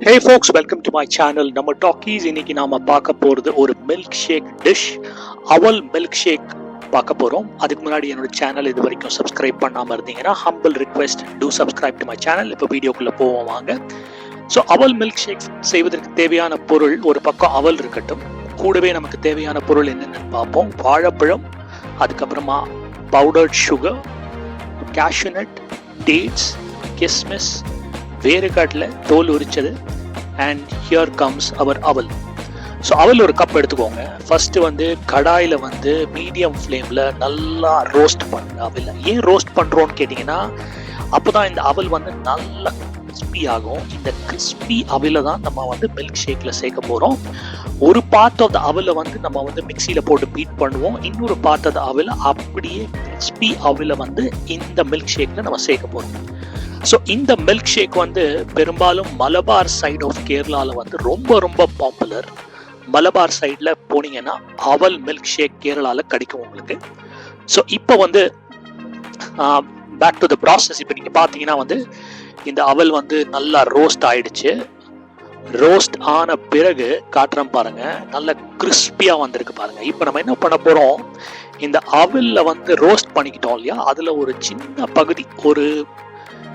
Hey folks, welcome to my channel. நம்ம talkies இன்னைக்கு நாம பார்க்க போறது ஒரு மில்க் ஷேக் டிஷ், அவல் மில்க் ஷேக் பார்க்க போறோம். அதுக்கு முன்னாடி என்னோட சேனல் இது வரைக்கும் சப்ஸ்கிரைப் பண்ணாம இருந்தீங்கன்னா humble request, two subscribe to my channel. இப்போ வீடியோக்குள்ள போவோம் வாங்க. ஸோ அவல் மில்க் ஷேக் செய்வதற்கு தேவையான பொருள், ஒரு பக்கம் அவல் இருக்கட்டும், கூடவே நமக்கு தேவையான பொருள் என்னென்னு பார்ப்போம். வாழைப்பழம், அதுக்கப்புறமா பவுடர்ட் சுகர், கேஷ்யூநட், டேட்ஸ், கிஸ்மிஸ், வேறுகாட்டில் தோல் உரிச்சது, அண்ட் ஹியர் கம்ஸ் அவர் அவல். ஸோ அவல் ஒரு கப் எடுத்துக்கோங்க. ஃபர்ஸ்ட் வந்து கடாயில் வந்து மீடியம் ஃப்ளேமில் நல்லா ரோஸ்ட் பண்ணுங்க அவல். ஏன் ரோஸ்ட் பண்ணுறோன்னு கேட்டிங்கன்னா, அப்போ தான் இந்த அவல் வந்து நல்லா கிறிஸ்பி ஆகும். இந்த கிறிஸ்பி அவலை தான் நம்ம வந்து மில்க் ஷேக்கில் சேர்க்க போகிறோம். ஒரு பார்ட் ஆஃப் த அவலை வந்து நம்ம வந்து மிக்சியில் போட்டு பீட் பண்ணுவோம். இன்னொரு பார்ட் ஆஃப் த அவலை அப்படியே கிறிஸ்பி அவலை வந்து இந்த மில்க் ஷேக்கில் நம்ம சேர்க்க போகிறோம். ஸோ இந்த மில்க் ஷேக் வந்து பெரும்பாலும் மலபார் சைட் ஆஃப் கேரளாவில் வந்து ரொம்ப ரொம்ப பாப்புலர். மலபார் சைடில் போனீங்கன்னா அவல் மில்க் ஷேக் கேரளாவில் கிடைக்கும் உங்களுக்கு. ஸோ இப்போ வந்து பேக் டு த ப்ராசஸ். இப்போ நீங்கள் பார்த்தீங்கன்னா வந்து இந்த அவல் வந்து நல்லா ரோஸ்ட் ஆயிடுச்சு. ரோஸ்ட் ஆன பிறகு காட்டுறோம் பாருங்க, நல்ல கிறிஸ்பியாக வந்திருக்கு பாருங்க. இப்போ நம்ம என்ன பண்ண போகிறோம், இந்த அவலில் வந்து ரோஸ்ட் பண்ணிக்கிட்டோம் இல்லையா, அதில் ஒரு சின்ன பகுதி, ஒரு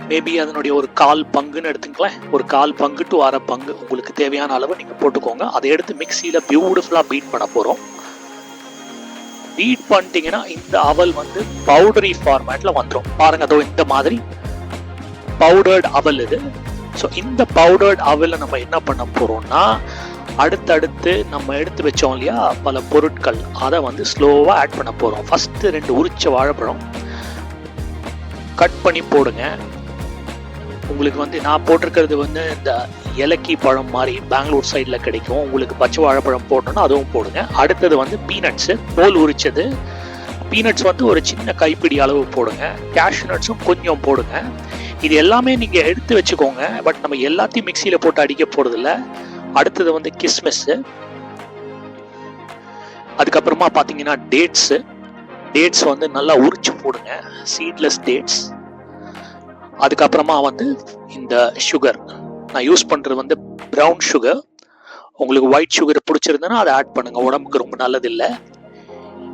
மேபி அதனுடைய ஒரு கால் பங்குன்னு எடுத்துக்கலாம். ஒரு கால் பங்கு டு அரை பங்கு உங்களுக்கு தேவையான அளவு நீங்கள் போட்டுக்கோங்க. அதை எடுத்து மிக்சியில் பியூட்டிஃபுல்லாக பீட் பண்ண போகிறோம். பீட் பண்ணிட்டீங்கன்னா இந்த அவல் வந்து பவுடரி ஃபார்மேட்டில் வந்துடும் பாருங்க. அதோ இந்த மாதிரி பவுடர்ட் அவல் இது. ஸோ இந்த பவுடர்ட் அவலை நம்ம என்ன பண்ண போகிறோம்னா, அடுத்தடுத்து நம்ம எடுத்து வச்சோம் இல்லையா பல பொருட்கள், அதை வந்து ஸ்லோவாக ஆட் பண்ண போகிறோம். ஃபஸ்ட்டு 2 உரிச்ச வாழைப்பழம் கட் பண்ணி போடுங்க. உங்களுக்கு வந்து நான் போட்டிருக்கிறது வந்து இந்த ஏலக்கி பழம் மாதிரி பெங்களூர் சைடில் கிடைக்கும். உங்களுக்கு பச்சை வாழைப்பழம் போட்டோன்னா அதுவும் போடுங்க. அடுத்தது வந்து பீனட்ஸு, தோல் உரிச்சது பீனட்ஸ் வந்து ஒரு சின்ன கைப்பிடி அளவு போடுங்க. கேஷ்யூ நட்ஸும் கொஞ்சம் போடுங்க. இது எல்லாமே நீங்கள் எடுத்து வச்சுக்கோங்க. பட் நம்ம எல்லாத்தையும் மிக்சியில் போட்டு அடிக்க போகிறதில்ல. அடுத்தது வந்து கிஸ்மிஸ்ஸு, அதுக்கப்புறமா பார்த்தீங்கன்னா டேட்ஸ் வந்து நல்லா உரிச்சு போடுங்க, சீட்லெஸ் டேட்ஸ். அதுக்கப்புறமா வந்து இந்த சுகர், நான் யூஸ் பண்ணுறது வந்து ப்ரௌன் சுகர். உங்களுக்கு ஒயிட் சுகர் பிடிச்சிருந்ததுன்னா அதை ஆட் பண்ணுங்கள், உடம்புக்கு ரொம்ப நல்லது இல்லை.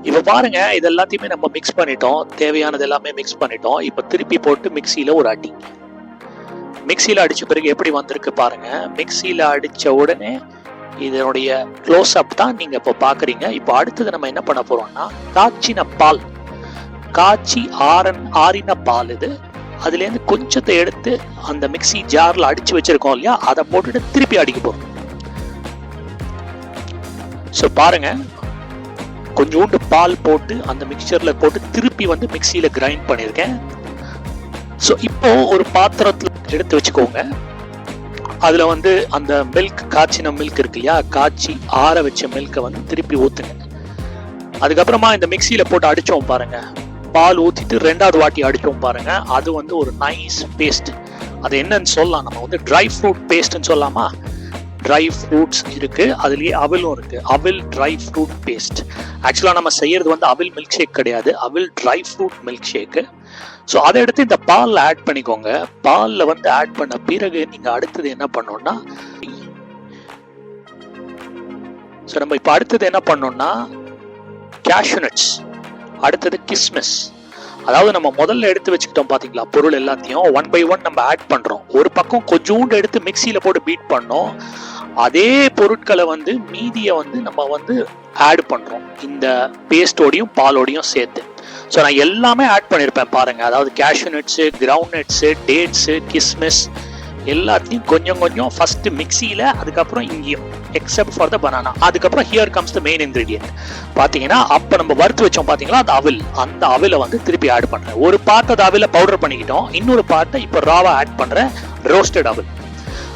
இப்போ பாருங்க, இது எல்லாத்தையுமே நம்ம மிக்ஸ் பண்ணிட்டோம், தேவையானது எல்லாமே மிக்ஸ் பண்ணிட்டோம். இப்போ திருப்பி போட்டு மிக்சியில் ஒரு அடி. மிக்சியில் அடித்த பிறகு எப்படி வந்திருக்கு பாருங்க. மிக்சியில் அடித்த உடனே இதனுடைய க்ளோஸ் அப் தான் நீங்கள் இப்போ பார்க்குறீங்க. இப்போ அடுத்தது நம்ம என்ன பண்ண போகிறோம்னா, காய்ச்சின பால், காய்ச்சி ஆறின பால் இது. அதுலேருந்து கொஞ்சத்தை எடுத்து அந்த மிக்சி ஜாரில் அடிச்சு வச்சிருக்கோம் இல்லையா, அதை போட்டுட்டு திருப்பி அடிக்க போகிறோம். ஸோ பாருங்க, கொஞ்சோண்டு பால் போட்டு அந்த மிக்சரில் போட்டு திருப்பி வந்து மிக்சியில் கிரைண்ட் பண்ணியிருக்கேன். ஸோ இப்போ ஒரு பாத்திரத்தில் எடுத்து வச்சுக்கோங்க. அதில் வந்து அந்த மில்க், காய்ச்சின மில்க் இருக்கு இல்லையா, காய்ச்சி ஆற வச்ச மில்கை வந்து திருப்பி ஊற்றுங்க. அதுக்கப்புறமா இந்த மிக்சியில் போட்டு அடித்தோம் பாருங்க, பால் ஊற்றிட்டு 2வது வாட்டி அடித்தோம் பாருங்க, அது வந்து ஒரு நைஸ் பேஸ்ட். அது என்னன்னு சொல்லலாம், நம்ம வந்து ட்ரை ஃப்ரூட் பேஸ்ட்னு சொல்லலாமா. ட்ரை ஃப்ரூட்ஸ் இருக்கு, அதுலேயே அவலும் இருக்கு. அவல் ட்ரை ஃப்ரூட் பேஸ்ட். ஆக்சுவலாக நம்ம செய்யறது வந்து அவல் மில்க் ஷேக் கிடையாது, அவல் dry fruit milk shake. So அதை எடுத்து இந்த பாலில் ஆட் பண்ணிக்கோங்க. பாலில் வந்து ஆட் பண்ண பிறகு நீங்கள் அடுத்தது என்ன பண்ணோம்னா, ஸோ நம்ம இப்போ அடுத்தது என்ன பண்ணோம்னா கேஷ்யூ நட்ஸ், அடுத்தது கிஸ்மிஸ். அதாவது நம்ம முதல்ல எடுத்து வச்சுக்கிட்டோம் பாத்தீங்களா பொருள் எல்லாத்தையும், 1 by 1 நம்ம ஆட் பண்றோம். ஒரு பக்கம் கொஞ்சோண்டு எடுத்து மிக்சியில போட்டு பீட் பண்ணோம். அதே பொருட்களை வந்து மீதியை வந்து நம்ம வந்து ஆட் பண்றோம் இந்த பேஸ்டோடையும் பாலோடையும் சேர்த்து. ஸோ நான் எல்லாமே ஆட் பண்ணியிருப்பேன் பாருங்க. அதாவது cashew nuts, ground nuts, dates, கிஸ்மிஸ் எல்லாத்தையும் கொஞ்சம் கொஞ்சம் ஃபர்ஸ்ட் மிக்சியில, அதுக்கப்புறம் இங்கேயும் எக்ஸப்ட் ஃபார் த பனானா. அதுக்கப்புறம் here comes the main ingredient. பார்த்தீங்கன்னா அப்போ நம்ம வறுத்து வச்சோம் பார்த்தீங்களா அந்த அவல், அந்த அவலை வந்து திருப்பி ஆட் பண்ணுறேன். ஒரு பார்ட் அதை அவலை பவுடர் பண்ணிக்கிட்டோம், இன்னொரு பார்ட்டை இப்போ ராவா ஆட் பண்ணுறேன், ரோஸ்டட் அவல்.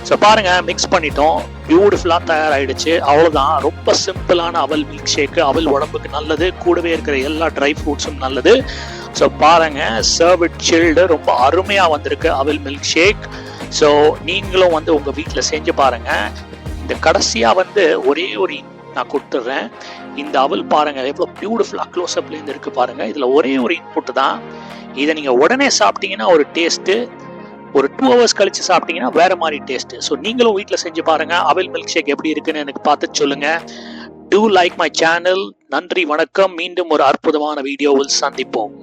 ஸோ பாருங்க, மிக்ஸ் பண்ணிட்டோம், பியூட்டிஃபுல்லாக தயாராகிடுச்சு. அவ்வளோதான், ரொம்ப சிம்பிளான அவல் மில்க் ஷேக்கு. அவல் உடம்புக்கு நல்லது, கூடவே இருக்கிற எல்லா ட்ரை ஃப்ரூட்ஸும் நல்லது. ஸோ பாருங்க, சர்வ் இட் சில்டு, ரொம்ப அருமையாக வந்திருக்கு அவல் மில்க் ஷேக். ஸோ நீங்களும் வந்து உங்கள் வீட்டில் செஞ்சு பாருங்க. இந்த கடைசியாக வந்து ஒரே ஒரு நான் கொடுத்துட்றேன். இந்த அவல் பாருங்க எவ்வளோ பியூட்டிஃபுல்லாக க்ளோஸ்அப்லேருந்து இருக்குது பாருங்க. இதில் ஒரே ஒரு இன்புட் தான். இதை நீங்கள் உடனே சாப்பிட்டீங்கன்னா ஒரு டேஸ்ட்டு, ஒரு 2 hours கழிச்சு சாப்பிட்டீங்கன்னா வேற மாதிரி டேஸ்ட். ஸோ நீங்களும் வீட்டில் செஞ்சு பாருங்க. அவல் மில்க் ஷேக் எப்படி இருக்குன்னு எனக்கு பார்த்து சொல்லுங்க. Do like my channel. நன்றி, வணக்கம். மீண்டும் ஒரு அற்புதமான வீடியோவில் சந்திப்போம்.